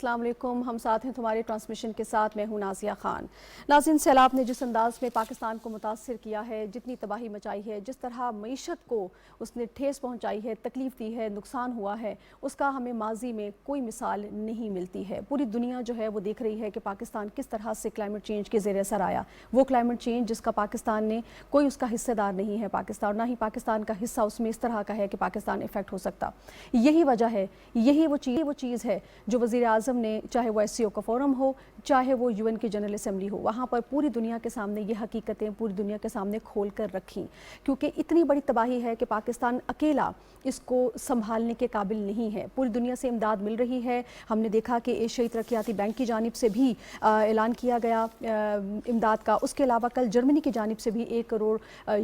السلام علیکم، ہم ساتھ ہیں تمہاری ٹرانسمیشن کے ساتھ، میں ہوں نازیہ خان۔ ناظرین، سیلاب نے جس انداز میں پاکستان کو متاثر کیا ہے، جتنی تباہی مچائی ہے، جس طرح معیشت کو اس نے ٹھیس پہنچائی ہے، تکلیف دی ہے، نقصان ہوا ہے، اس کا ہمیں ماضی میں کوئی مثال نہیں ملتی ہے۔ پوری دنیا جو ہے وہ دیکھ رہی ہے کہ پاکستان کس طرح سے کلائمیٹ چینج کے زیر اثر آیا، وہ کلائمیٹ چینج جس کا پاکستان نے کوئی اس کا حصہ دار نہیں ہے پاکستان، نہ ہی پاکستان کا حصہ اس میں اس طرح کا ہے کہ پاکستان افیکٹ ہو سکتا۔ یہی وجہ ہے، یہی وہ چیز ہے جو وزیر اعظم نے، چاہے وہ SCO کا فورم ہو، چاہے وہ UN کی جنرل اسمبلی ہو، وہاں پر پوری دنیا کے سامنے یہ حقیقتیں پوری دنیا کے سامنے کھول کر رکھیں، کیونکہ اتنی بڑی تباہی ہے کہ پاکستان اکیلا اس کو سنبھالنے کے قابل نہیں ہے۔ پوری دنیا سے امداد مل رہی ہے، ہم نے دیکھا کہ ایشیائی ترقیاتی بینک کی جانب سے بھی اعلان کیا گیا امداد کا، اس کے علاوہ کل جرمنی کی جانب سے بھی 1 کروڑ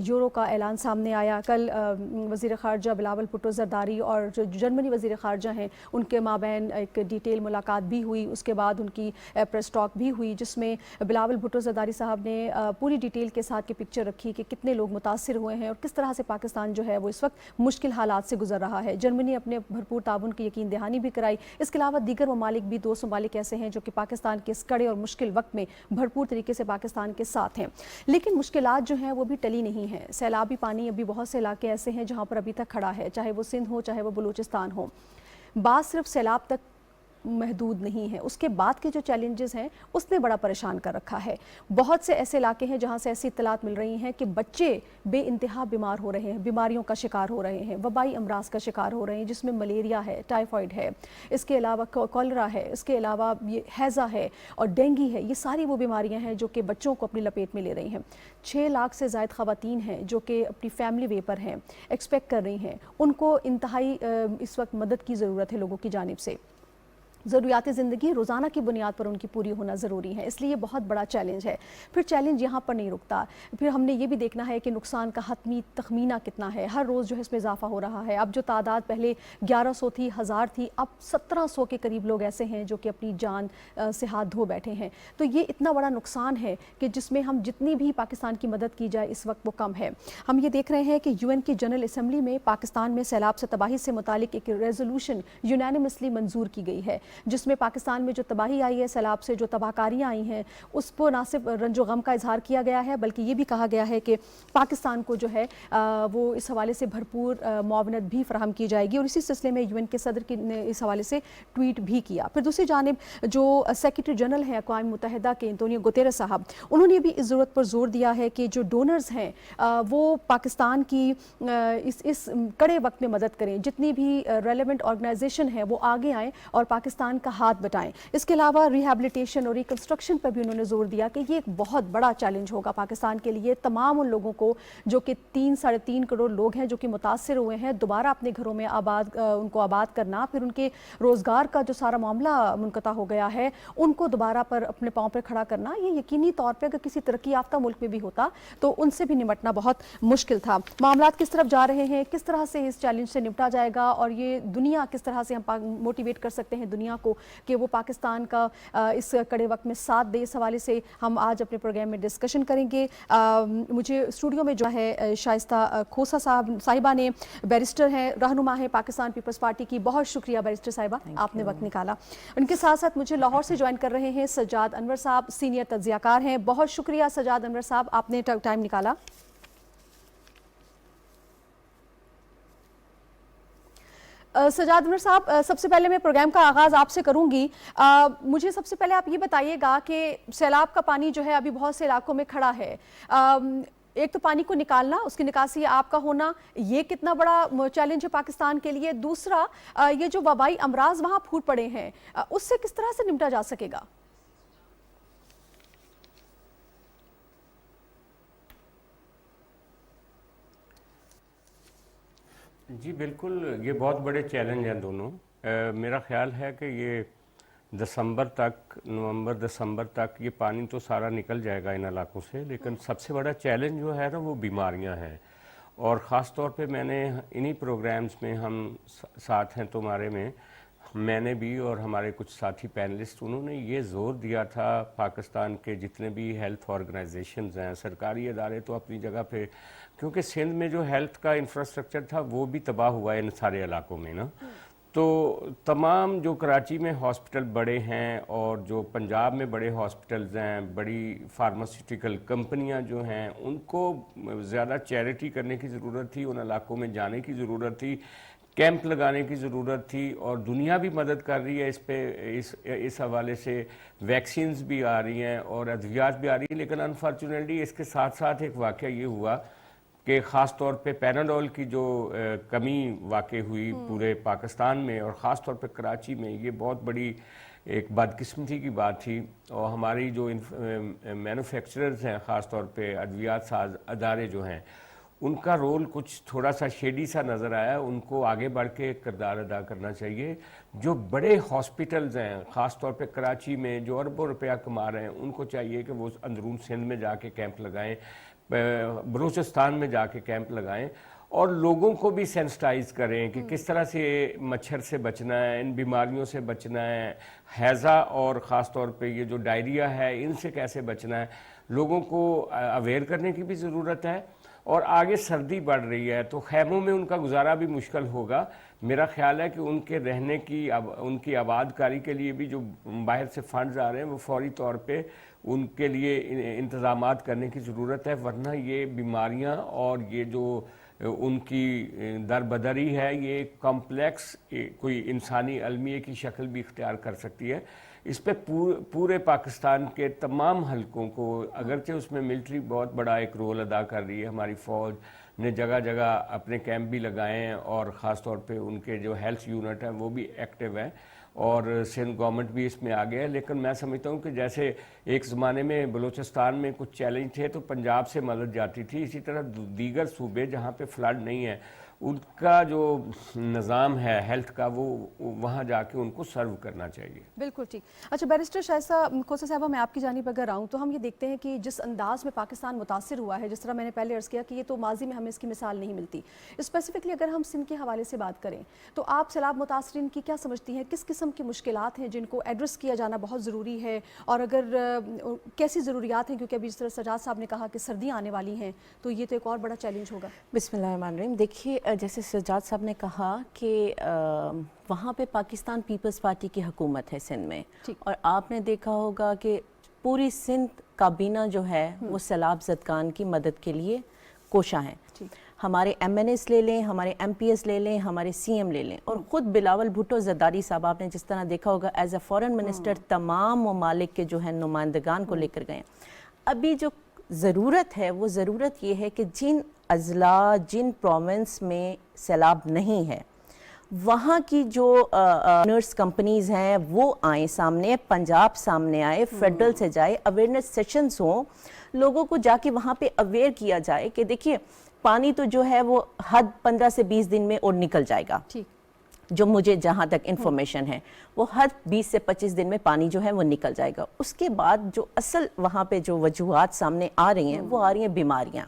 یورو کا اعلان سامنے آیا۔ کل وزیر خارجہ بلاول بھٹو زرداری اور جو جرمنی وزیر خارجہ ہیں ان کے مابین ایک ڈیٹیل ملاقات بھی ہوئی، اس کے بعد ان کی پریس ٹاک بھی ہوئی، جس میں بلاول بھٹو زرداری صاحب نے پوری ڈیٹیل کے ساتھ پکچر رکھی کہ کتنے لوگ متاثر ہوئے ہیں اور کس طرح سے پاکستان جو ہے وہ اس وقت مشکل حالات سے گزر رہا ہے۔ جرمنی اپنے بھرپور تعاون کی یقین دہانی بھی کرائی، اس کے علاوہ دیگر ممالک بھی، 2 ممالک ایسے ہیں جو کہ پاکستان کے اس کڑے اور مشکل وقت میں بھرپور طریقے سے پاکستان کے ساتھ ہیں، لیکن مشکلات جو ہیں وہ بھی ٹلی نہیں ہیں۔ سیلابی پانی ابھی بہت سے علاقے ایسے ہیں جہاں پر ابھی تک کھڑا ہے، چاہے وہ سندھ ہو، چاہے وہ بلوچستان ہو۔ بات صرف سیلاب تک محدود نہیں ہے، اس کے بعد کے جو چیلنجز ہیں اس نے بڑا پریشان کر رکھا ہے۔ بہت سے ایسے علاقے ہیں جہاں سے ایسی اطلاعات مل رہی ہیں کہ بچے بے انتہا بیمار ہو رہے ہیں، بیماریوں کا شکار ہو رہے ہیں، وبائی امراض کا شکار ہو رہے ہیں، جس میں ملیریا ہے، ٹائیفائڈ ہے، اس کے علاوہ کولرا ہے، اس کے علاوہ یہ ہیضہ ہے اور ڈینگی ہے۔ یہ ساری وہ بیماریاں ہیں جو کہ بچوں کو اپنی لپیٹ میں لے رہی ہیں۔ 6 لاکھ سے زائد خواتین ہیں جو کہ اپنی فیملی وے پر ہیں، ایکسپیکٹ کر رہی ہیں، ان کو انتہائی اس وقت مدد کی ضرورت ہے لوگوں کی جانب سے۔ ضروریات زندگی روزانہ کی بنیاد پر ان کی پوری ہونا ضروری ہے، اس لیے یہ بہت بڑا چیلنج ہے۔ پھر چیلنج یہاں پر نہیں رکتا، پھر ہم نے یہ بھی دیکھنا ہے کہ نقصان کا حتمی تخمینہ کتنا ہے، ہر روز جو ہے اس میں اضافہ ہو رہا ہے۔ اب جو تعداد پہلے 1100 تھی، 1000 تھی، اب 1700 کے قریب لوگ ایسے ہیں جو کہ اپنی جان سے ہاتھ دھو بیٹھے ہیں۔ تو یہ اتنا بڑا نقصان ہے کہ جس میں ہم جتنی بھی پاکستان کی مدد کی جائے اس وقت وہ کم ہے۔ ہم یہ دیکھ رہے ہیں کہ UN کی جنرل اسمبلی میں پاکستان میں سیلاب سے تباہی سے متعلق ایک ریزولوشن یونینیمسلی منظور کی گئی ہے، جس میں پاکستان میں جو تباہی آئی ہے، سیلاب سے جو تباہ کاریاں آئی ہیں، اس کو نہ صرف رنج و غم کا اظہار کیا گیا ہے بلکہ یہ بھی کہا گیا ہے کہ پاکستان کو جو ہے وہ اس حوالے سے بھرپور معاونت بھی فراہم کی جائے گی، اور اسی سلسلے میں UN کے صدر نے اس حوالے سے ٹویٹ بھی کیا۔ پھر دوسری جانب جو سیکریٹری جنرل ہیں اقوام متحدہ کے انطونیو گوتیرس صاحب، انہوں نے بھی اس ضرورت پر زور دیا ہے کہ جو ڈونرز ہیں وہ پاکستان کی اس کڑے وقت میں مدد کریں، جتنی بھی ریلیونٹ آرگنائزیشن ہیں وہ آگے آئیں اور پاکستان کا ہاتھ بٹائیں۔ اس کے علاوہ ریہیبلیٹیشن اور ریکنسٹرکشن پر بھی انہوں نے زور دیا کہ یہ ایک بہت بڑا چیلنج ہوگا پاکستان کے لیے، تمام ان لوگوں کو جو کہ 3-3.5 کروڑ لوگ ہیں جو کہ متاثر ہوئے ہیں، دوبارہ اپنے گھروں میں ان کو آباد کرنا، پھر ان کے روزگار کا جو سارا معاملہ منقطع ہو گیا ہے ان کو دوبارہ پر اپنے پاؤں پر کھڑا کرنا، یہ یقینی طور پہ اگر کسی ترقی یافتہ ملک میں بھی ہوتا تو ان سے بھی نمٹنا بہت مشکل تھا۔ معاملات کس طرف جا رہے ہیں، کس طرح سے اس چیلنج سے نپٹا جائے گا، اور یہ دنیا کس طرح سے ہم موٹیویٹ کر سکتے ہیں دنیا کو کہ وہ پاکستان کا اس کڑے وقت میں ساتھ دے، اس حوالے سے ہم آج اپنے پروگرام میں ڈسکشن کریں گے۔ مجھے اسٹوڈیو میں جو ہے شائستہ کھوسہ صاحبہ نے، بیرسٹر ہیں، رہنما ہیں پاکستان پیپلز پارٹی کی، بہت شکریہ بیرسٹر صاحبہ آپ نے وقت نکالا۔ ان کے ساتھ ساتھ مجھے لاہور سے جوائن کر رہے ہیں سجاد انور صاحب، سینئر تجزیہ کار ہیں، بہت شکریہ سجاد انور صاحب آپ نے ٹائم نکالا۔ سجاد انور صاحب، سب سے پہلے میں پروگرام کا آغاز آپ سے کروں گی۔ مجھے سب سے پہلے آپ یہ بتائیے گا کہ سیلاب کا پانی جو ہے ابھی بہت سے علاقوں میں کھڑا ہے، ایک تو پانی کو نکالنا، اس کی نکاسی آپ کا ہونا، یہ کتنا بڑا چیلنج ہے پاکستان کے لیے، دوسرا یہ جو وبائی امراض وہاں پھوٹ پڑے ہیں اس سے کس طرح سے نمٹا جا سکے گا؟ جی بالکل، یہ بہت بڑے چیلنج ہیں دونوں۔ میرا خیال ہے کہ یہ نومبر دسمبر تک یہ پانی تو سارا نکل جائے گا ان علاقوں سے، لیکن سب سے بڑا چیلنج جو ہے نا وہ بیماریاں ہیں، اور خاص طور پہ میں نے انہی پروگرامز میں، ہم ساتھ ہیں تمہارے میں نے بھی اور ہمارے کچھ ساتھی پینلسٹ، انہوں نے یہ زور دیا تھا پاکستان کے جتنے بھی ہیلتھ آرگنائزیشنز ہیں، سرکاری ادارے تو اپنی جگہ پہ، کیونکہ سندھ میں جو ہیلتھ کا انفراسٹرکچر تھا وہ بھی تباہ ہوا ہے ان سارے علاقوں میں نا، تو تمام جو کراچی میں ہاسپٹل بڑے ہیں اور جو پنجاب میں بڑے ہاسپٹلز ہیں، بڑی فارماسیوٹیکل کمپنیاں جو ہیں، ان کو زیادہ چیریٹی کرنے کی ضرورت تھی، ان علاقوں میں جانے کی ضرورت تھی، کیمپ لگانے کی ضرورت تھی، اور دنیا بھی مدد کر رہی ہے اس پہ، اس حوالے سے ویکسینز بھی آ رہی ہیں اور ادویات بھی آ رہی ہیں. لیکن انفارچونیٹلی اس کے ساتھ ساتھ ایک واقعہ یہ ہوا کہ خاص طور پہ پیناڈول کی جو کمی واقع ہوئی پورے پاکستان میں اور خاص طور پہ کراچی میں، یہ بہت بڑی ایک بدقسمتی کی بات تھی. اور ہماری جو مینوفیکچررز ہیں، خاص طور پہ ادویات ساز ادارے جو ہیں، ان کا رول کچھ تھوڑا سا شیڈی سا نظر آیا. ان کو آگے بڑھ کے کردار ادا کرنا چاہیے. جو بڑے ہاسپٹلز ہیں خاص طور پہ کراچی میں جو اربوں روپیہ کما رہے ہیں، ان کو چاہیے کہ وہ اندرون سندھ میں جا کے کیمپ لگائیں، بلوچستان میں جا کے کیمپ لگائیں، اور لوگوں کو بھی سینسٹائز کریں کہ کس طرح سے مچھر سے بچنا ہے، ان بیماریوں سے بچنا ہے، ہیضہ اور خاص طور پہ یہ جو ڈائریا ہے، ان سے کیسے بچنا ہے. لوگوں کو اویئر کرنے کی بھی ضرورت ہے. اور آگے سردی بڑھ رہی ہے تو خیموں میں ان کا گزارا بھی مشکل ہوگا. میرا خیال ہے کہ ان کے رہنے کی، ان کی آباد کاری کے لیے بھی جو باہر سے فنڈز آ رہے ہیں، وہ فوری طور پہ ان کے لیے انتظامات کرنے کی ضرورت ہے. ورنہ یہ بیماریاں اور یہ جو ان کی دربدری ہے، یہ کمپلیکس کوئی انسانی المیہ کی شکل بھی اختیار کر سکتی ہے. اس پہ پورے پاکستان کے تمام حلقوں کو، اگرچہ اس میں ملٹری بہت بڑا ایک رول ادا کر رہی ہے، ہماری فوج نے جگہ جگہ اپنے کیمپ بھی لگائے ہیں اور خاص طور پہ ان کے جو ہیلتھ یونٹ ہیں وہ بھی ایکٹیو ہیں، اور سندھ گورنمنٹ بھی اس میں آگے ہے. لیکن میں سمجھتا ہوں کہ جیسے ایک زمانے میں بلوچستان میں کچھ چیلنج تھے تو پنجاب سے مدد جاتی تھی، اسی طرح دیگر صوبے جہاں پہ فلڈ نہیں ہے، ان کا جو نظام ہے ہیلتھ کا، وہ وہاں جا کے ان کو سرو کرنا چاہیے. بالکل ٹھیک. اچھا بیرسٹر شائستہ کوثر صاحبہ، میں آپ کی جانب اگر آؤں تو ہم یہ دیکھتے ہیں کہ جس انداز میں پاکستان متاثر ہوا ہے، جس طرح میں نے پہلے عرض کیا کہ یہ تو ماضی میں ہمیں اس کی مثال نہیں ملتی. اسپیسیفکلی اگر ہم سندھ کے حوالے سے بات کریں تو آپ سیلاب متاثرین کی کیا سمجھتی ہیں؟ کس قسم کی مشکلات ہیں جن کو ایڈریس کیا جانا بہت ضروری ہے، اور اگر کیسی ضروریات ہیں؟ کیونکہ ابھی جس طرح سجاد صاحب نے کہا کہ سردیاں آنے والی ہیں تو یہ تو ایک اور بڑا چیلنج ہوگا. بسم اللہ الرحمن الرحیم. دیکھیے، جیسے سجاد صاحب نے کہا کہ وہاں پہ پاکستان پیپلز پارٹی کی حکومت ہے سندھ میں، اور آپ نے دیکھا ہوگا کہ پوری سندھ کابینہ جو ہے وہ سیلاب زدگان کی مدد کے لیے کوشاں ہیں. ہمارے ایم این ایس لے لیں، ہمارے ایم پی ایس لے لیں، ہمارے سی ایم لے لیں، اور خود بلاول بھٹو زرداری صاحب آپ نے جس طرح دیکھا ہوگا ایز اے فورن منسٹر تمام ممالک کے جو ہیں نمائندگان کو لے کر گئے. ابھی جو ضرورت ہے وہ ضرورت یہ ہے کہ جن اضلاع، جن پروونس میں سیلاب نہیں ہے، وہاں کی جو نرس کمپنیز ہیں وہ آئیں سامنے، پنجاب سامنے آئے، فیڈرل سے جائے، اویئرنیس سیشنز ہوں، لوگوں کو جا کے وہاں پہ اویئر کیا جائے کہ دیکھیے پانی تو جو ہے وہ حد 15 سے 20 دن میں اور نکل جائے گا. جو مجھے جہاں تک انفارمیشن ہے وہ حد 20 سے 25 دن میں پانی جو ہے وہ نکل جائے گا. اس کے بعد جو اصل وہاں پہ جو وجوہات سامنے آ رہی ہیں وہ آ رہی ہیں بیماریاں،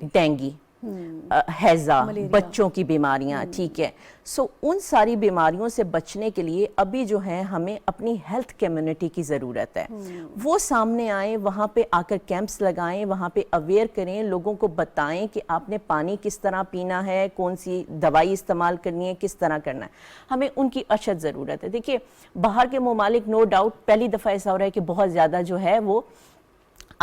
ڈینگی، ہیضہ، بچوں کی بیماریاں. ٹھیک ہے، سو ان ساری بیماریوں سے بچنے کے لیے ابھی جو ہے ہمیں اپنی ہیلتھ کمیونٹی کی ضرورت ہے. وہ سامنے آئیں، وہاں پہ آ کر کیمپس لگائیں، وہاں پہ اویئر کریں، لوگوں کو بتائیں کہ آپ نے پانی کس طرح پینا ہے، کون سی دوائی استعمال کرنی ہے، کس طرح کرنا ہے. ہمیں ان کی اشد ضرورت ہے. دیکھیے باہر کے ممالک نو ڈاؤٹ پہلی دفعہ ایسا ہو رہا ہے کہ بہت زیادہ جو ہے وہ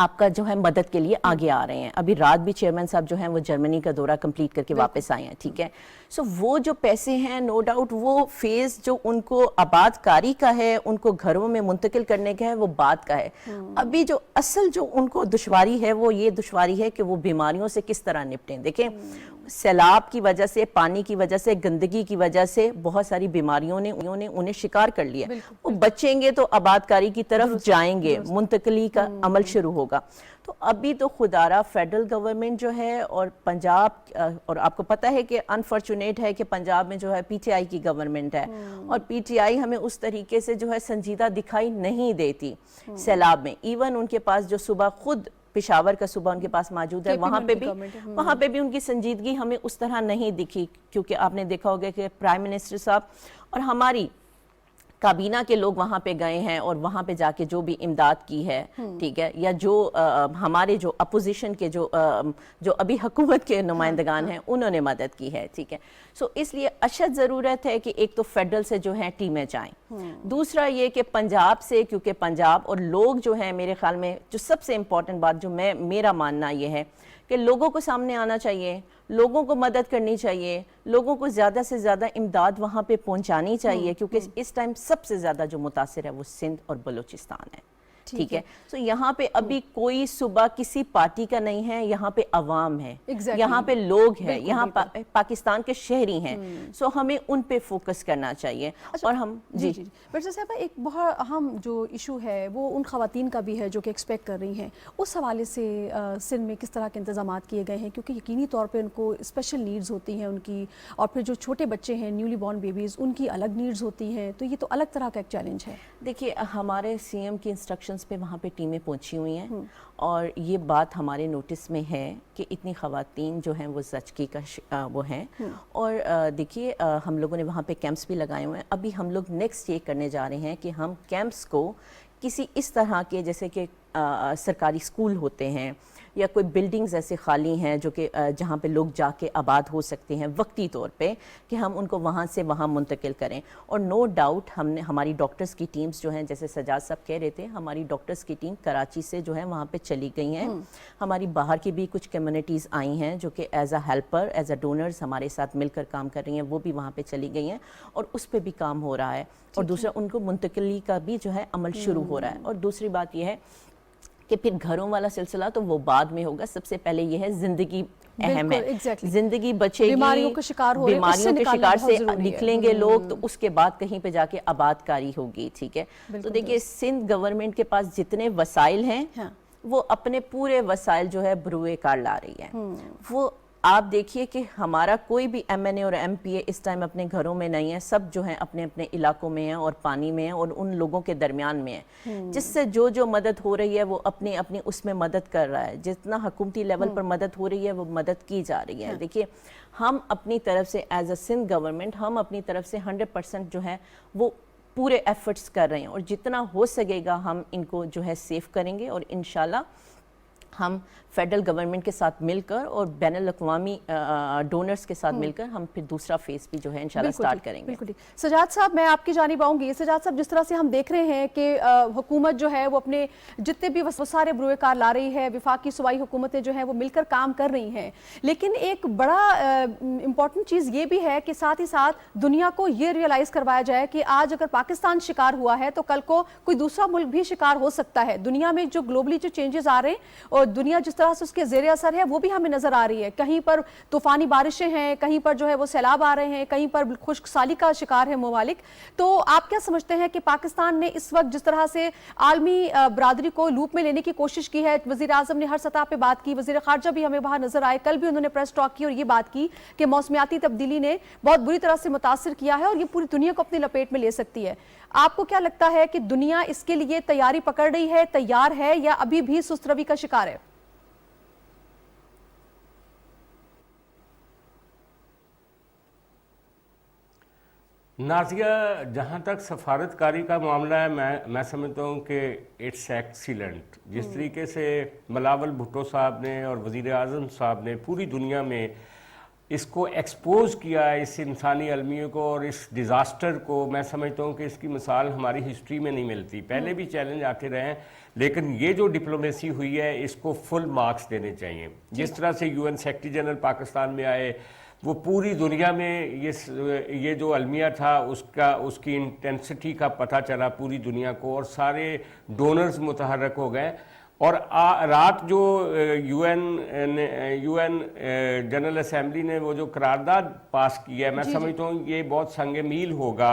آپ کا جو ہے مدد کے لیے آگے آ رہے ہیں. ابھی رات بھی چیئرمین صاحب جو ہیں وہ جرمنی کا دورہ کمپلیٹ کر کے واپس آئے ہیں. ٹھیک ہے، سو وہ جو پیسے ہیں نو ڈاؤٹ وہ فیز جو ان کو آباد کاری کا ہے، ان کو گھروں میں منتقل کرنے کا ہے، وہ بات کا ہے. ابھی جو اصل جو ان کو دشواری ہے وہ یہ دشواری ہے کہ وہ بیماریوں سے کس طرح نپٹیں. دیکھیں سیلاب کی وجہ سے، پانی کی وجہ سے، گندگی کی وجہ سے بہت ساری بیماریوں نے انہیں شکار کر لیا. وہ بچیں گے تو آباد کاری کی طرف جائیں گے، منتقلی کا عمل شروع ہوگا. تو ابھی تو خدارہ فیڈرل گورنمنٹ جو ہے اور پنجاب، اور آپ کو پتہ ہے کہ انفارچونیٹ ہے کہ پنجاب میں جو ہے پی ٹی آئی کی گورنمنٹ ہے، اور پی ٹی آئی ہمیں اس طریقے سے جو ہے سنجیدہ دکھائی نہیں دیتی سیلاب میں. ایون ان کے پاس جو صبح خود پشاور کا صبح ان کے پاس موجود ہے، وہاں پہ بھی ان کی سنجیدگی ہمیں اس طرح نہیں دکھی. کیونکہ آپ نے دیکھا ہوگا کہ پرائم منسٹر صاحب اور ہماری کابینہ کے لوگ وہاں پہ گئے ہیں اور وہاں پہ جا کے جو بھی امداد کی ہے، ٹھیک ہے، یا جو ہمارے جو اپوزیشن کے جو ابھی حکومت کے نمائندگان ہیں انہوں نے مدد کی ہے، ٹھیک ہے. سو اس لیے اشد ضرورت ہے کہ ایک تو فیڈرل سے جو ہیں ٹیمیں جائیں، دوسرا یہ کہ پنجاب سے، کیونکہ پنجاب اور لوگ جو ہیں میرے خیال میں جو سب سے امپورٹنٹ بات جو میرا ماننا یہ ہے کہ لوگوں کو سامنے آنا چاہیے، لوگوں کو مدد کرنی چاہیے، لوگوں کو زیادہ سے زیادہ امداد وہاں پہ پہنچانی چاہیے، کیونکہ اس ٹائم سب سے زیادہ جو متاثر ہے وہ سندھ اور بلوچستان ہے، ٹھیک ہے. سو یہاں پہ ابھی کوئی صوبہ کسی پارٹی کا نہیں ہے، یہاں پہ عوام ہے، یہاں پہ لوگ ہیں، یہاں پاکستان کے شہری ہیں. سو ہمیں ان پہ فوکس کرنا چاہیے. اور ہم جی مرزا صاحبہ ایک بہت اہم جو ایشو ہے وہ ان خواتین کا بھی ہے جو کہ ایکسپیکٹ کر رہی ہیں، اس حوالے سے سندھ میں کس طرح کے انتظامات کیے گئے ہیں؟ کیونکہ یقینی طور پہ ان کو اسپیشل نیڈز ہوتی ہیں ان کی، اور پھر جو چھوٹے بچے ہیں نیولی بورن بیبیز ان کی الگ نیڈز ہوتی ہیں، تو یہ تو الگ طرح کا ایک چیلنج ہے. دیکھیے ہمارے سی ایم کی انسٹرکشنز پہ وہاں پہ ٹیمیں پہنچی ہوئی ہیں، اور یہ بات ہمارے نوٹس میں ہے کہ اتنی خواتین جو ہیں وہ زچگی کا وہ ہیں. اور دیکھیے ہم لوگوں نے وہاں پہ کیمپس بھی لگائے ہوئے ہیں. ابھی ہم لوگ نیکسٹ یہ کرنے جا رہے ہیں کہ ہم کیمپس کو کسی اس طرح کے جیسے کہ سرکاری اسکول ہوتے ہیں یا کوئی بلڈنگز ایسے خالی ہیں جو کہ جہاں پہ لوگ جا کے آباد ہو سکتے ہیں وقتی طور پہ، کہ ہم ان کو وہاں سے وہاں منتقل کریں. اور نو ڈاؤٹ ہماری ڈاکٹرز کی ٹیمز جو ہیں، جیسے سجاد صاحب کہہ رہے تھے، ہماری ڈاکٹرز کی ٹیم کراچی سے جو ہے وہاں پہ چلی گئی ہیں. ہماری باہر کی بھی کچھ کمیونٹیز آئی ہیں جو کہ as a helper, as a donors ہمارے ساتھ مل کر کام کر رہی ہیں، وہ بھی وہاں پہ چلی گئی ہیں اور اس پہ بھی کام ہو رہا ہے. اور دوسرا ان کو منتقلی کا بھی جو ہے عمل شروع ہو رہا ہے. اور دوسری بات یہ ہے کہ پھر گھروں والا سلسلہ تو وہ بعد میں ہوگا. سب سے پہلے یہ ہے زندگی اہم ہے، زندگی بچے گی، بیماریوں کے شکار سے نکلیں گے لوگ تو اس کے بعد کہیں پہ جا کے آباد کاری ہوگی، ٹھیک ہے. تو دیکھیے سندھ گورنمنٹ کے پاس جتنے وسائل ہیں وہ اپنے پورے وسائل جو ہے بروئے کار لا رہی ہے. وہ آپ دیکھیے کہ ہمارا کوئی بھی ایم این اے اور ایم پی اے اس ٹائم اپنے گھروں میں نہیں ہے، سب جو ہیں اپنے اپنے علاقوں میں ہیں اور پانی میں ہیں اور ان لوگوں کے درمیان میں ہیں، جس سے جو مدد ہو رہی ہے وہ اپنی اس میں مدد کر رہا ہے. جتنا حکومتی لیول پر مدد ہو رہی ہے وہ مدد کی جا رہی ہے. دیکھیے ہم اپنی طرف سے ایز اے سندھ گورنمنٹ ہم اپنی طرف سے 100% جو ہے وہ پورے ایفرٹس کر رہے ہیں، اور جتنا ہو سکے گا ہم ان کو جو ہے سیف کریں گے. اور انشاءاللہ ہم فیڈرل گورنمنٹ کے ساتھ مل کر اور بین الاقوامی ڈونرز کے ساتھ مل کر ہم پھر دوسرا فیز بھی جو ہے انشاءاللہ سٹارٹ کریں گے. بالکل. سجاد صاحب میں آپ کی جانب آؤں گی. سجاد صاحب جس طرح سے ہم دیکھ رہے ہیں کہ حکومت جو ہے وہ اپنے جتنے بھی سارے بروئے کار لا رہی ہے، وفاقی صوبائی حکومتیں جو ہیں وہ مل کر کام کر رہی ہیں، لیکن ایک بڑا امپورٹنٹ چیز یہ بھی ہے کہ ساتھ ہی ساتھ دنیا کو یہ ریئلائز کروایا جائے کہ آج اگر پاکستان شکار ہوا ہے تو کل کو کوئی دوسرا ملک بھی شکار ہو سکتا ہے. دنیا میں جو گلوبلی جو چینجز آ رہے ہیں اور دنیا جس طرح سے اس کے زیر اثر ہے وہ بھی ہمیں نظر آ رہی ہے. کہیں پر طوفانی بارشیں ہیں، کہیں پر جو ہے وہ سیلاب آ رہے ہیں، کہیں پر خشک سالی کا شکار ہے ممالک. تو آپ کیا سمجھتے ہیں کہ پاکستان نے اس وقت جس طرح سے عالمی برادری کو لوپ میں لینے کی کوشش کی ہے، وزیر اعظم نے ہر سطح پہ بات کی، وزیر خارجہ بھی ہمیں وہاں نظر آئے، کل بھی انہوں نے پریس ٹاک کی اور یہ بات کی کہ موسمیاتی تبدیلی نے بہت بری طرح سے متاثر کیا ہے اور یہ پوری دنیا کو اپنی لپیٹ میں لے سکتی ہے. آپ کو کیا لگتا ہے کہ دنیا اس کے لیے تیاری پکڑ رہی ہے، تیار ہے، یا ابھی بھی سست روی کا شکار ہے؟ نازیہ، جہاں تک سفارتکاری کا معاملہ ہے میں سمجھتا ہوں کہ اٹس ایکسیلنٹ. جس طریقے سے بلاول بھٹو صاحب نے اور وزیر اعظم صاحب نے پوری دنیا میں اس کو ایکسپوز کیا ہے، اس انسانی المیہ کو اور اس ڈیزاسٹر کو، میں سمجھتا ہوں کہ اس کی مثال ہماری ہسٹری میں نہیں ملتی. پہلے بھی چیلنج آتے رہے ہیں لیکن یہ جو ڈپلومیسی ہوئی ہے اس کو فل مارکس دینے چاہیے. جس طرح سے UN سیکرٹری جنرل پاکستان میں آئے، وہ پوری دنیا میں یہ جو المیہ تھا اس کی انٹینسٹی کا پتہ چلا پوری دنیا کو، اور سارے ڈونرز متحرک ہو گئے. اور رات جو UN جنرل اسمبلی نے وہ جو قرارداد پاس کی ہے، میں سمجھتا ہوں یہ بہت سنگ میل ہوگا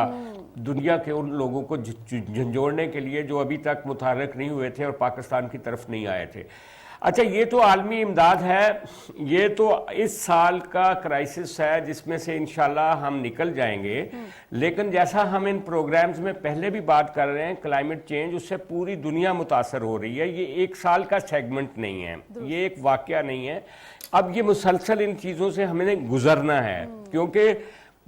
دنیا کے ان لوگوں کو جھنجھوڑنے کے لیے جو ابھی تک متحرک نہیں ہوئے تھے اور پاکستان کی طرف نہیں آئے تھے. اچھا، یہ تو عالمی امداد ہے، یہ تو اس سال کا کرائسس ہے جس میں سے انشاءاللہ ہم نکل جائیں گے. لیکن جیسا ہم ان پروگرامز میں پہلے بھی بات کر رہے ہیں، کلائمیٹ چینج اس سے پوری دنیا متاثر ہو رہی ہے. یہ ایک سال کا سیگمنٹ نہیں ہے، یہ ایک واقعہ نہیں ہے. اب یہ مسلسل ان چیزوں سے ہمیں گزرنا ہے، کیونکہ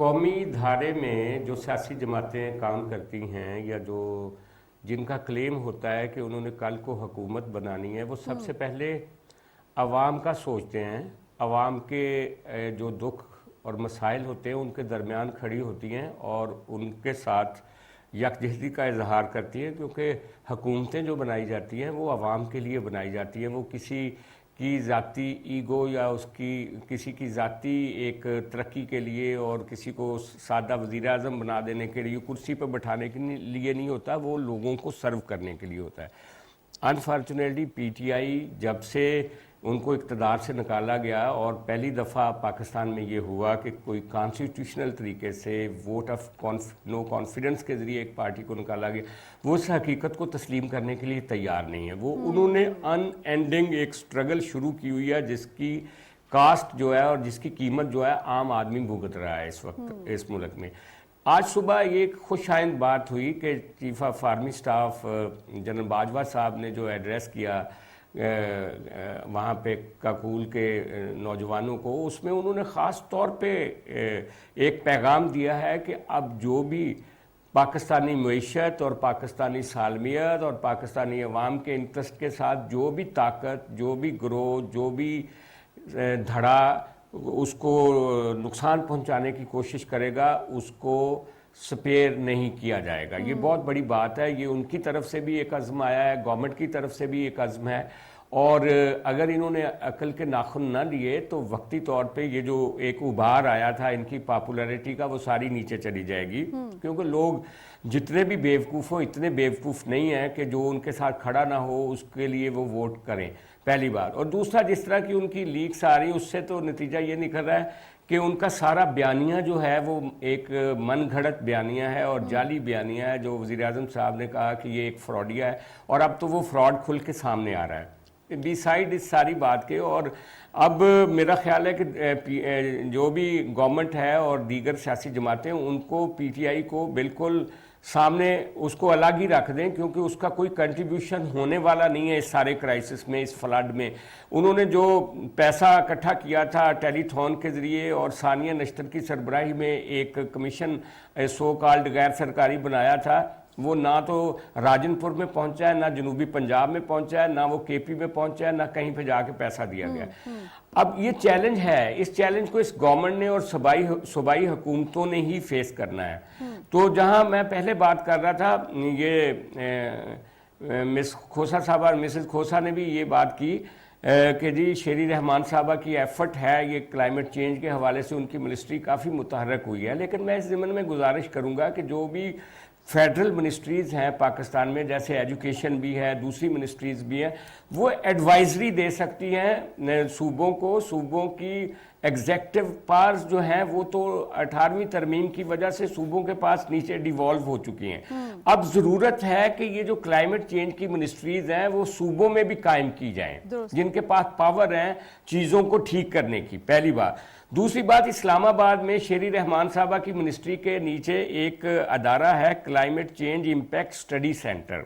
قومی دھارے میں جو سیاسی جماعتیں کام کرتی ہیں یا جو جن کا کلیم ہوتا ہے کہ انہوں نے کل کو حکومت بنانی ہے، وہ سب سے پہلے عوام کا سوچتے ہیں، عوام کے جو دکھ اور مسائل ہوتے ہیں ان کے درمیان کھڑی ہوتی ہیں اور ان کے ساتھ یکجہتی کا اظہار کرتی ہیں، کیونکہ حکومتیں جو بنائی جاتی ہیں وہ عوام کے لیے بنائی جاتی ہیں، وہ کسی کی ذاتی ایگو یا کسی کی ذاتی ایک ترقی کے لیے اور کسی کو سادہ وزیر اعظم بنا دینے کے لیے، کرسی پہ بٹھانے کے لیے نہیں ہوتا، وہ لوگوں کو سرو کرنے کے لیے ہوتا ہے۔ انفارچونیٹلی پی ٹی آئی جب سے ان کو اقتدار سے نکالا گیا اور پہلی دفعہ پاکستان میں یہ ہوا کہ کوئی کانسٹیٹیوشنل طریقے سے ووٹ آف نو کانفیڈنس کے ذریعے ایک پارٹی کو نکالا گیا، وہ اس حقیقت کو تسلیم کرنے کے لیے تیار نہیں ہے۔ وہ انہوں نے ان اینڈنگ ایک سٹرگل شروع کی ہوئی ہے جس کی کاسٹ جو ہے اور جس کی قیمت جو ہے عام آدمی بھگت رہا ہے اس وقت اس ملک میں۔ آج صبح یہ ایک خوش آئند بات ہوئی کہ chief of army staff general Bajwa صاحب نے جو ایڈریس کیا وہاں پہ کاکول کے نوجوانوں کو، اس میں انہوں نے خاص طور پہ ایک پیغام دیا ہے کہ اب جو بھی پاکستانی معیشت اور پاکستانی سالمیت اور پاکستانی عوام کے انٹرسٹ کے ساتھ جو بھی طاقت، جو بھی گروہ، جو بھی دھڑا اس کو نقصان پہنچانے کی کوشش کرے گا، اس کو سپیئر نہیں کیا جائے گا۔ یہ بہت بڑی بات ہے، یہ ان کی طرف سے بھی ایک عزم آیا ہے، گورنمنٹ کی طرف سے بھی ایک عزم ہے، اور اگر انہوں نے عقل کے ناخن نہ لیے تو وقتی طور پہ یہ جو ایک ابھار آیا تھا ان کی پاپولیرٹی کا، وہ ساری نیچے چلی جائے گی، کیونکہ لوگ جتنے بھی بیوقوف ہوں اتنے بیوقوف نہیں ہیں کہ جو ان کے ساتھ کھڑا نہ ہو اس کے لیے وہ ووٹ کریں، پہلی بات۔ اور دوسرا، جس طرح کی ان کی لیکس آ رہی ہیں اس سے تو نتیجہ یہ نکل رہا ہے کہ ان کا سارا بیانیہ جو ہے وہ ایک من گھڑت بیانیہ ہے اور جعلی بیانیہ ہے، جو وزیر اعظم صاحب نے کہا کہ یہ ایک فراڈیہ ہے، اور اب تو وہ فراڈ کھل کے سامنے آ رہا ہے بی سائڈ اس ساری بات کے۔ اور اب میرا خیال ہے کہ جو بھی گورنمنٹ ہے اور دیگر سیاسی جماعتیں، ان کو پی ٹی آئی کو بالکل سامنے اس کو الگ ہی رکھ دیں، کیونکہ اس کا کوئی کنٹریبیوشن ہونے والا نہیں ہے اس سارے کرائسس میں، اس فلڈ میں۔ انہوں نے جو پیسہ اکٹھا کیا تھا ٹیلی تھون کے ذریعے اور ثانیہ نشتر کی سربراہی میں ایک کمیشن سو کالڈ غیر سرکاری بنایا تھا، وہ نہ تو راجن پور میں پہنچا ہے، نہ جنوبی پنجاب میں پہنچا ہے، نہ وہ کے پی میں پہنچا ہے، نہ کہیں پہ جا کے پیسہ دیا گیا۔ اب یہ چیلنج ہے، اس چیلنج کو اس گورنمنٹ نے اور صوبائی حکومتوں نے ہی فیس کرنا ہے۔ تو جہاں میں پہلے بات کر رہا تھا، یہ مس کھوسا صاحبہ اور مسز کھوسا نے بھی یہ بات کی کہ جی شیری رحمان صاحبہ کی ایفرٹ ہے، یہ کلائمیٹ چینج کے حوالے سے ان کی منسٹری کافی متحرک ہوئی ہے، لیکن میں اس ضمن میں گزارش کروں گا کہ جو بھی فیڈرل منسٹریز ہیں پاکستان میں، جیسے ایجوکیشن بھی ہے، دوسری منسٹریز بھی ہیں، وہ ایڈوائزری دے سکتی ہیں صوبوں کو۔ صوبوں کی ایگزیکٹو پاورز جو ہیں وہ تو 18ویں ترمیم کی وجہ سے صوبوں کے پاس نیچے ڈیوالو ہو چکی ہیں۔ اب ضرورت ہے کہ یہ جو کلائمیٹ چینج کی منسٹریز ہیں وہ صوبوں میں بھی قائم کی جائیں، جن کے پاس پاور ہیں چیزوں کو ٹھیک کرنے کی، پہلی بات۔ دوسری بات، اسلام آباد میں شیری رحمان صاحبہ کی منسٹری کے نیچے ایک ادارہ ہے climate change impact study centre,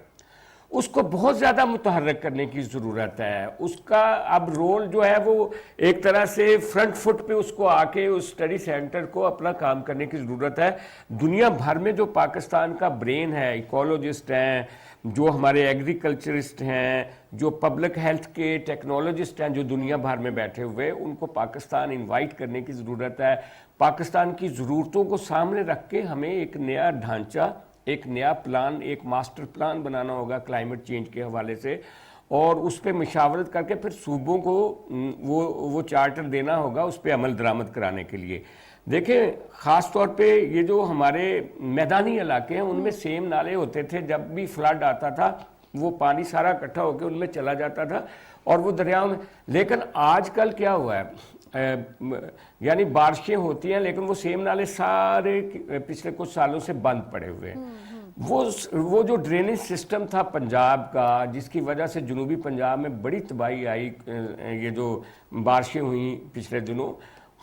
اس کو بہت زیادہ متحرک کرنے کی ضرورت ہے۔ اس کا اب رول جو ہے وہ ایک طرح سے فرنٹ فٹ پہ اس کو آ کے اس اسٹڈی سینٹر کو اپنا کام کرنے کی ضرورت ہے۔ دنیا بھر میں جو پاکستان کا برین ہے، ایکولوجسٹ ہیں، جو ہمارے ایگریکلچرسٹ ہیں، جو پبلک ہیلتھ کے ٹیکنالوجسٹ ہیں جو دنیا بھر میں بیٹھے ہوئے، ان کو پاکستان انوائٹ کرنے کی ضرورت ہے۔ پاکستان کی ضرورتوں کو سامنے رکھ کے ہمیں ایک نیا ڈھانچہ، ایک نیا پلان، ایک ماسٹر پلان بنانا ہوگا کلائمیٹ چینج کے حوالے سے، اور اس پہ مشاورت کر کے پھر صوبوں کو وہ چارٹر دینا ہوگا اس پہ عمل درآمد کرانے کے لیے۔ دیکھیں خاص طور پہ یہ جو ہمارے میدانی علاقے ہیں ان میں سیم نالے ہوتے تھے، جب بھی فلڈ آتا تھا وہ پانی سارا اکٹھا ہو کے ان میں چلا جاتا تھا اور وہ دریاؤں میں، لیکن آج کل کیا ہوا ہے، یعنی بارشیں ہوتی ہیں لیکن وہ سیم نالے سارے پچھلے کچھ سالوں سے بند پڑے ہوئے ہیں۔ وہ جو ڈرینیج سسٹم تھا پنجاب کا، جس کی وجہ سے جنوبی پنجاب میں بڑی تباہی آئی، یہ جو بارشیں ہوئیں پچھلے دنوں،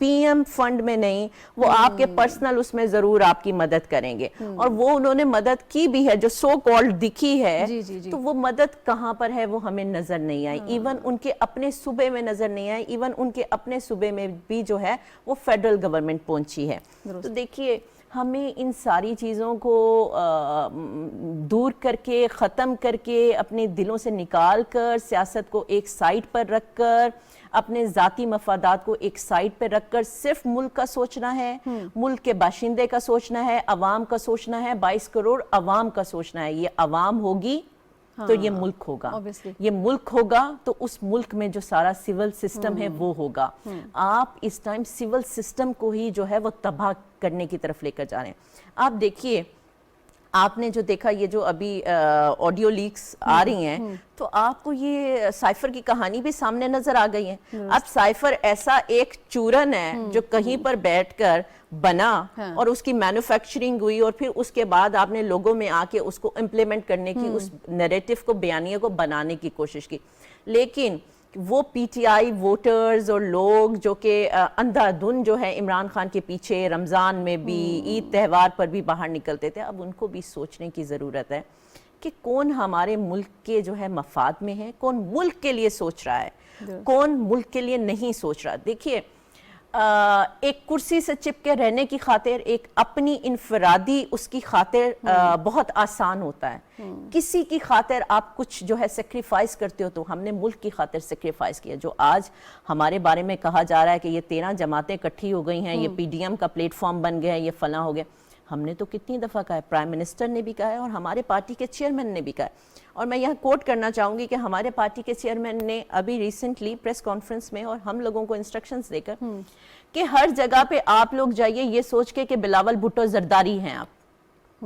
PM فنڈ میں نہیں, وہ آپ کے پرسنل اس میں ضرور آپ کی مدد کریں گے, اور وہ انہوں نے مدد کی بھی ہے جو سو کالڈ دکھی ہے, تو وہ مدد کہاں پر ہے وہ ہمیں نظر نہیں آئی, ایون ان کے اپنے صوبے میں نظر نہیں آئی, ایون ان کے اپنے صوبے میں بھی جو ہے وہ فیڈرل گورنمنٹ پہنچی ہے. تو دیکھیے ہمیں ان ساری چیزوں کو دور کر کے, ختم کر کے, اپنے دلوں سے نکال کر, سیاست کو ایک سائٹ پر رکھ کر, اپنے ذاتی مفادات کو ایک سائٹ پہ رکھ کر صرف ملک کا سوچنا ہے, ملک کے باشندے کا سوچنا ہے, عوام کا سوچنا ہے, 22 کروڑ عوام کا سوچنا ہے. یہ عوام ہوگی تو یہ ملک ہوگا, یہ ملک ہوگا تو اس ملک میں جو سارا سول سسٹم ہے وہ ہوگا. آپ اس ٹائم سول سسٹم کو ہی جو ہے وہ تباہ کرنے کی طرف لے کر جا رہے ہیں. آپ دیکھیے, آپ نے جو دیکھا یہ جو ابھی آڈیو لیکس آ رہی ہیں, تو آپ کو یہ سائفر کی کہانی بھی سامنے نظر آ گئی ہے. اب سائفر ایسا ایک چورن ہے جو کہیں پر بیٹھ کر بنا اور اس کی مینوفیکچرنگ ہوئی, اور پھر اس کے بعد آپ نے لوگوں میں آ کے اس کو امپلیمنٹ کرنے کی, اس نیریٹو کو, بیانیے کو بنانے کی کوشش کی. لیکن وہ پی ٹی آئی ووٹرز اور لوگ جو کہ اندھا دھن جو ہے عمران خان کے پیچھے رمضان میں بھی, عید تہوار پر بھی باہر نکلتے تھے, اب ان کو بھی سوچنے کی ضرورت ہے کہ کون ہمارے ملک کے جو ہے مفاد میں ہے, کون ملک کے لیے سوچ رہا ہے, کون ملک کے لیے نہیں سوچ رہا. دیکھیے ایک کرسی سے چپ کے رہنے کی خاطر, ایک اپنی انفرادی اس کی خاطر بہت آسان ہوتا ہے. کسی کی خاطر آپ کچھ جو ہے سیکریفائز کرتے ہو, تو ہم نے ملک کی خاطر سیکریفائز کیا. جو آج ہمارے بارے میں کہا جا رہا ہے کہ یہ 13 جماعتیں اکٹھی ہو گئی ہیں, یہ PDM کا پلیٹ فارم بن گیا ہے, یہ فلاں ہو گیا, ہم نے تو کتنی دفعہ کہا ہے, پرائم منسٹر نے بھی کہا ہے اور ہمارے پارٹی کے چیئرمین نے بھی کہا ہے. اور میں یہاں کوٹ کرنا چاہوں گی کہ ہمارے پارٹی کے چیئرمین نے ابھی ریسنٹلی پریس کانفرنس میں, اور ہم لوگوں کو انسٹرکشنز دے کر, کہ ہر جگہ پہ آپ لوگ جائیے یہ سوچ کے کہ بلاول بھٹو زرداری ہیں آپ,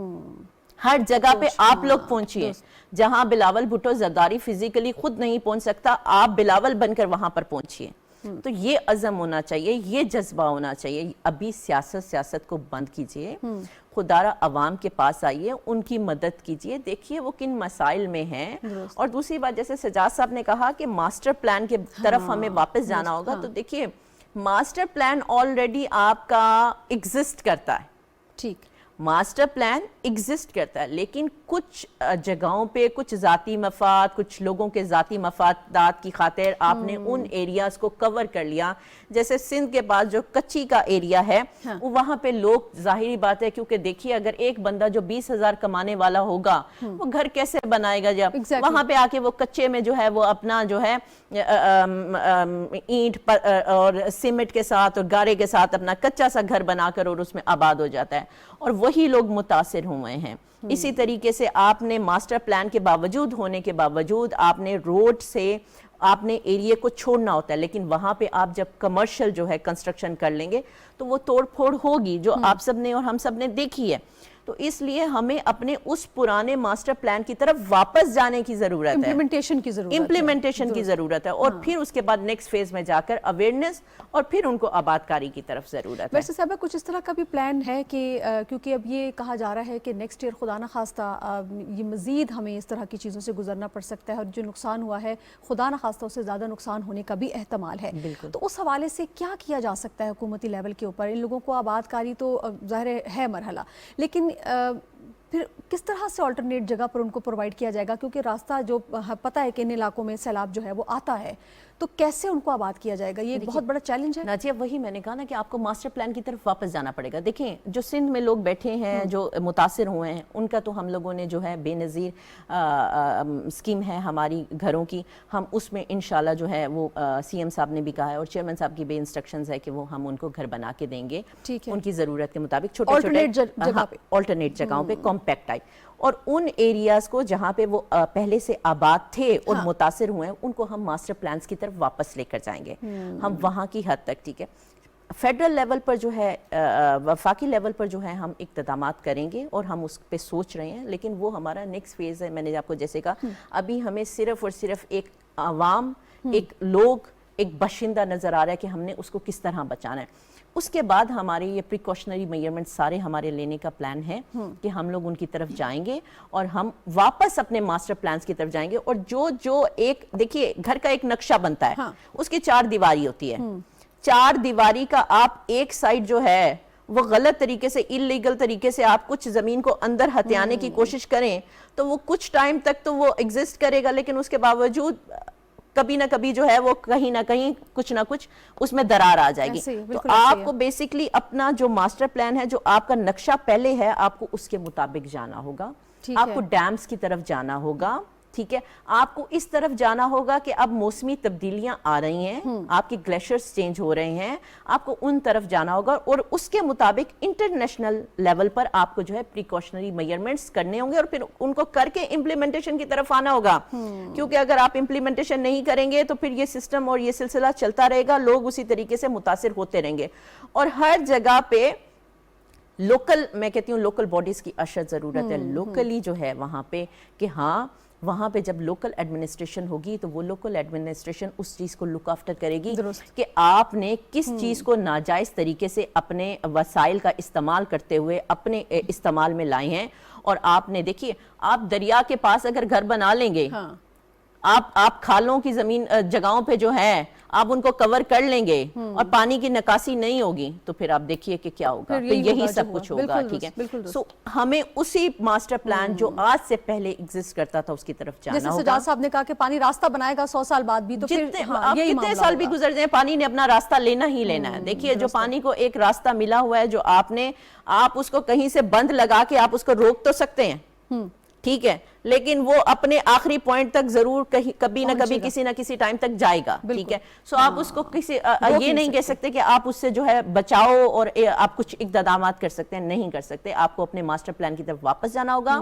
ہر جگہ پہ آپ لوگ پہنچیے. جہاں بلاول بھٹو زرداری فزیکلی خود نہیں پہنچ سکتا, آپ بلاول بن کر وہاں پر پہنچیے. تو یہ عزم ہونا چاہیے, یہ جذبہ ہونا چاہیے. ابھی سیاست کو بند کیجئے, خدا را عوام کے پاس آئیے, ان کی مدد کیجئے, دیکھیے وہ کن مسائل میں ہیں. اور دوسری بات, جیسے سجاد صاحب نے کہا کہ ماسٹر پلان کے طرف ہمیں واپس جانا ہوگا, تو دیکھیے ماسٹر پلان آلریڈی آپ کا ایگزسٹ کرتا ہے. ٹھیک, ماسٹر پلان ایگزسٹ کرتا ہے, لیکن کچھ جگہوں پہ کچھ ذاتی مفاد, کچھ لوگوں کے ذاتی مفادات کی خاطر آپ نے ان ایریاز کو کور کر لیا. جیسے سندھ کے پاس جو کچی کا ایریا ہے, وہاں پہ لوگ, ظاہری بات ہے, کیونکہ دیکھیے اگر ایک بندہ جو 20,000 کمانے والا ہوگا, وہ گھر کیسے بنائے گا, جب وہاں پہ آ کے وہ کچے میں جو ہے وہ اپنا جو ہے اینٹ اور سیمنٹ کے ساتھ اور گارے کے ساتھ اپنا کچا سا گھر بنا کر اور اس میں آباد ہو جاتا ہے, اور وہی لوگ متاثر ہوئے ہیں. اسی طریقے سے آپ نے ماسٹر پلان کے باوجود ہونے کے باوجود آپ نے روڈ سے آپ نے ایریے کو چھوڑنا ہوتا ہے, لیکن وہاں پہ آپ جب کمرشل جو ہے کنسٹرکشن کر لیں گے تو وہ توڑ پھوڑ ہوگی, جو آپ سب نے اور ہم سب نے دیکھی ہے. تو اس لیے ہمیں اپنے اس پرانے ماسٹر پلان کی طرف واپس جانے کی ضرورت ہے, امپلیمنٹیشن کی ضرورت ہے, اور پھر اس کے بعد نیکسٹ فیز میں جا کر اویئرنیس, اور پھر ان کو آباد کاری کی طرف ضرورت ہے. ویسے صاحبہ کچھ اس طرح کا بھی پلان ہے کہ کیونکہ اب یہ کہا جا رہا ہے کہ نیکسٹ ایئر خدا نہ خواستہ یہ مزید ہمیں اس طرح کی چیزوں سے گزرنا پڑ سکتا ہے, اور جو نقصان ہوا ہے خدا نہ خواستہ اس سے زیادہ نقصان ہونے کا بھی احتمال ہے. تو اس حوالے سے کیا کیا جا سکتا ہے حکومتی لیول کے اوپر؟ ان لوگوں کو آباد کاری تو ظاہر ہے مرحلہ, لیکن پھر کس طرح سے آلٹرنیٹ جگہ پر ان کو پرووائڈ کیا جائے گا, کیونکہ راستہ جو پتہ ہے کہ ان علاقوں میں سیلاب جو ہے وہ آتا ہے, تو کیسے ان کو آباد کیا جائے گا؟ یہ ایک بہت بڑا چیلنج ہے. ناجیہ, وہی میں نے کہا نا کہ آپ کو ماسٹر پلان کی طرف واپس جانا پڑے گا. دیکھیں جو سندھ میں لوگ بیٹھے ہیں, جو متاثر ہوئے ہیں, ان کا تو ہم لوگوں نے جو ہے بے نظیر اسکیم ہے ہماری گھروں کی, ہم اس میں انشاءاللہ جو ہے وہ CM صاحب نے بھی کہا ہے, اور چیئرمین صاحب کی بھی انسٹرکشنز ہے کہ وہ ہم ان کو گھر بنا کے دیں گے ان کی ضرورت کے مطابق, چھوٹے آلٹرنیٹ جگہوں پہ, کمپیکٹ ٹائپ. اور ان ایریاز کو جہاں پہ وہ پہلے سے آباد تھے اور متاثر ہوئے ہیں, ان کو ہم ماسٹر پلانز کی طرف واپس لے کر جائیں گے, ہم وہاں کی حد تک. ٹھیک ہے, فیڈرل لیول پر جو ہے, وفاقی لیول پر جو ہے ہم اقتدامات کریں گے, اور ہم اس پہ سوچ رہے ہیں, لیکن وہ ہمارا نیکسٹ فیز ہے. میں نے آپ کو جیسے کہا, ابھی ہمیں صرف اور صرف ایک عوام, ایک لوگ, ایک باشندہ نظر آ رہا ہے کہ ہم نے اس کو کس طرح بچانا ہے. اس کے بعد ہمارے یہ پریکاشنری میجرمنٹ سارے ہمارے لینے کا پلان ہے کہ ہم لوگ ان کی طرف جائیں گے, اور ہم واپس اپنے ماسٹر پلانز کی طرف جائیں گے. اور جو ایک دیکھیے گھر کا ایک نقشہ بنتا ہے, اس کی 4 دیواری ہوتی ہے, چار دیواری کا آپ ایک سائڈ جو ہے وہ غلط طریقے سے اللیگل طریقے سے آپ کچھ زمین کو اندر ہتھیانے کی کوشش کریں تو وہ کچھ ٹائم تک تو وہ ایگزسٹ کرے گا، لیکن اس کے باوجود کبھی نہ کبھی جو ہے وہ کہیں نہ کہیں کچھ نہ کچھ اس میں درار آ جائے گی. تو آپ کو بیسکلی اپنا جو ماسٹر پلان ہے، جو آپ کا نقشہ پہلے ہے، آپ کو اس کے مطابق جانا ہوگا. آپ کو ڈیمز کی طرف جانا ہوگا، ٹھیک ہے، آپ کو اس طرف جانا ہوگا کہ اب موسمی تبدیلیاں آ رہی ہیں، آپ کے گلیشیئرز چینج ہو رہے ہیں، آپ کو ان طرف جانا ہوگا اور اس کے مطابق انٹرنیشنل لیول پر آپ کو جو ہے پریکاشنری میجرمنٹس کرنے ہوں گے اور پھر ان کو کر کے امپلیمنٹیشن کی طرف آنا ہوگا. کیونکہ اگر آپ امپلیمنٹیشن نہیں کریں گے تو پھر یہ سسٹم اور یہ سلسلہ چلتا رہے گا، لوگ اسی طریقے سے متاثر ہوتے رہیں گے. اور ہر جگہ پہ لوکل، میں کہتی ہوں لوکل باڈیز کی اشد ضرورت ہے. لوکلی جو ہے وہاں پہ کہ ہاں وہاں پہ جب لوکل ایڈمنسٹریشن ہوگی تو وہ لوکل ایڈمنسٹریشن اس چیز کو لک آفٹر کرے گی کہ آپ نے کس چیز کو ناجائز طریقے سے اپنے وسائل کا استعمال کرتے ہوئے اپنے استعمال میں لائے ہیں. اور آپ نے دیکھیے، آپ دریا کے پاس اگر گھر بنا لیں گے، آپ کھالوں کی زمین جگہوں پہ جو ہے آپ ان کو کور کر لیں گے اور پانی کی نکاسی نہیں ہوگی تو پھر آپ دیکھیے کہ کیا ہوگا، پھر یہی سب کچھ ہوگا. ٹھیک ہے، سو ہمیں اسی ماسٹر پلان جو آج سے پہلے ایگزسٹ کرتا تھا اس کی طرف جانا ہوگا. جیسے سجاد صاحب نے کہا کہ پانی راستہ بنائے گا 100 سال بعد بھی، تو پھر آپ کتنے سال بھی گزر جائیں پانی نے اپنا راستہ لینا ہی لینا ہے. دیکھیے جو پانی کو ایک راستہ ملا ہوا ہے، جو آپ اس کو کہیں سے بند لگا کے آپ اس کو روک تو سکتے ہیں، ٹھیک ہے، لیکن وہ اپنے آخری پوائنٹ تک ضرور کبھی نہ کبھی کسی نہ کسی ٹائم تک جائے گا. ٹھیک ہے، سو آپ اس کو کسی یہ نہیں کہہ سکتے کہ آپ اس سے جو ہے بچاؤ اور آپ کچھ اقدامات کر سکتے ہیں، نہیں کر سکتے. آپ کو اپنے ماسٹر پلان کی طرف واپس جانا ہوگا،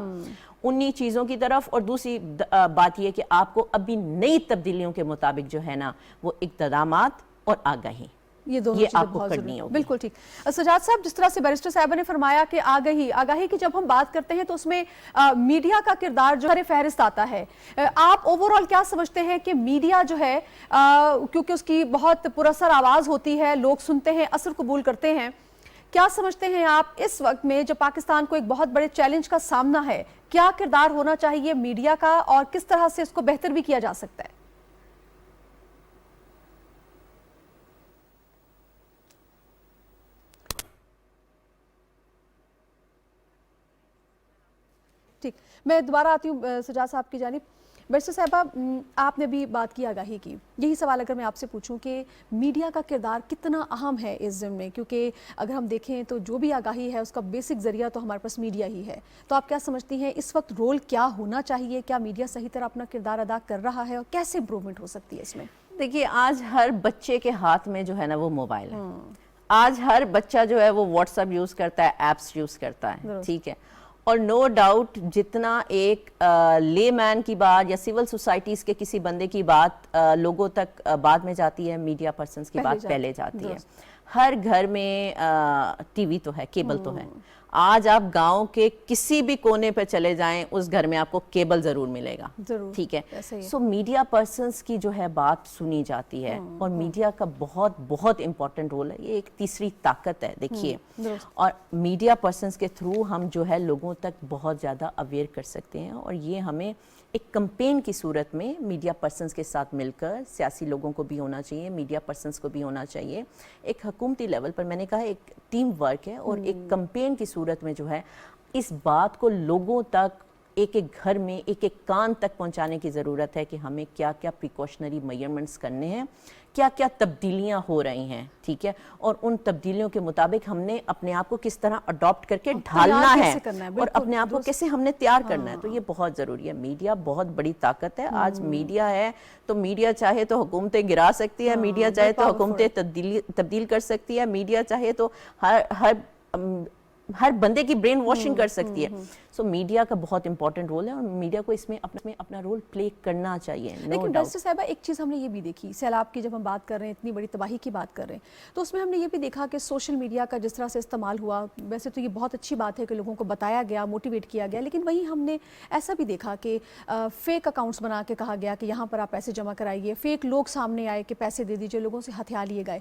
انہی چیزوں کی طرف. اور دوسری بات یہ کہ آپ کو ابھی نئی تبدیلیوں کے مطابق جو ہے نا وہ اقدامات اور آگاہی یہ دونوں چیزیں بہت ضروری ہیں. بالکل ٹھیک. سجاد صاحب، جس طرح سے بیرسٹر صاحبہ نے فرمایا کہ آگاہی کی جب ہم بات کرتے ہیں تو اس میں میڈیا کا کردار جو ہے فہرست آتا ہے. آپ اوورال کیا سمجھتے ہیں کہ میڈیا جو ہے، کیونکہ اس کی بہت پراثر آواز ہوتی ہے، لوگ سنتے ہیں، اثر قبول کرتے ہیں، کیا سمجھتے ہیں آپ اس وقت میں جب پاکستان کو ایک بہت بڑے چیلنج کا سامنا ہے، کیا کردار ہونا چاہیے میڈیا کا اور کس طرح سے اس کو بہتر بھی کیا جا سکتا ہے؟ ٹھیک، میں دوبارہ آتی ہوں سجاد صاحب کی جانب. بیرسٹر صاحبہ، آپ نے بھی بات کی آگاہی کی. یہی سوال اگر میں آپ سے پوچھوں کہ میڈیا کا کردار کتنا اہم ہے اس ضمن میں، کیونکہ اگر ہم دیکھیں تو جو بھی آگاہی ہے اس کا بیسک ذریعہ تو ہمارے پاس میڈیا ہی ہے. تو آپ کیا سمجھتی ہیں اس وقت رول کیا ہونا چاہیے؟ کیا میڈیا صحیح طرح اپنا کردار ادا کر رہا ہے اور کیسے امپرومنٹ ہو سکتی ہے اس میں؟ دیکھیے، آج ہر بچے کے ہاتھ میں جو ہے نا وہ موبائل ہے. آج ہر بچہ جو ہے وہ واٹس ایپ یوز کرتا ہے، ایپس یوز کرتا ہے. ٹھیک ہے، اور نو ڈاؤٹ جتنا ایک لے مین کی بات یا سول سوسائٹیز کے کسی بندے کی بات لوگوں تک بعد میں جاتی ہے، میڈیا پرسنز کی بات پہلے جاتی ہے. ہر گھر میں ٹی وی تو ہے، کیبل تو ہے. آج آپ گاؤں کے کسی بھی کونے پہ چلے جائیں اس گھر میں آپ کو کیبل ضرور ملے گا. ٹھیک ہے، سو میڈیا پرسنز کی جو ہے بات سنی جاتی ہے اور میڈیا کا بہت بہت امپورٹنٹ رول ہے. یہ ایک تیسری طاقت ہے. دیکھیے، اور میڈیا پرسنز کے تھرو ہم جو ہے لوگوں تک بہت زیادہ اویئر کر سکتے ہیں. اور یہ ہمیں ایک کمپین کی صورت میں میڈیا پرسنز کے ساتھ مل کر سیاسی لوگوں کو بھی ہونا چاہیے، میڈیا پرسنز کو بھی ہونا چاہیے. ایک حکومتی لیول پر میں نے کہا ایک ٹیم ورک ہے اور ایک کمپین کی صورت میں جو ہے اس بات کو لوگوں تک ایک ایک گھر میں ایک ایک کان تک پہنچانے کی ضرورت ہے کہ ہمیں کیا کیا پریکاشنری میجرمنٹس کرنے ہیں، کیا کیا تبدیلیاں ہو رہی ہیں. ٹھیک ہے، اور ان تبدیلیوں کے مطابق ہم نے اپنے آپ کو کس طرح اڈاپٹ کر کے ڈھالنا ہے اور اپنے آپ کو کیسے ہم نے تیار کرنا ہے. تو یہ بہت ضروری ہے. میڈیا بہت بڑی طاقت ہے. آج میڈیا ہے تو میڈیا چاہے تو حکومتیں گرا سکتی ہے، میڈیا چاہے تو حکومتیں تبدیل کر سکتی ہے، میڈیا چاہے تو ہر بندے کی برین واشنگ کر سکتی ہے. سو میڈیا کا بہت امپورٹنٹ رول ہے اور میڈیا کو اس میں اپنا رول پلے کرنا چاہیے. لیکن بیرسٹر صاحبہ، ایک چیز ہم نے یہ بھی دیکھی، سیلاب کی جب ہم بات کر رہے ہیں، اتنی بڑی تباہی کی بات کر رہے ہیں، تو اس میں ہم نے یہ بھی دیکھا کہ سوشل میڈیا کا جس طرح سے استعمال ہوا. ویسے تو یہ بہت اچھی بات ہے کہ لوگوں کو بتایا گیا، موٹیویٹ کیا گیا، لیکن وہیں ہم نے ایسا بھی دیکھا کہ فیک اکاؤنٹس بنا کے کہا گیا کہ یہاں پر آپ پیسے جمع کرائیے، فیک لوگ سامنے آئے کہ پیسے دے دیجیے، لوگوں سے ہتھیا لیے گئے.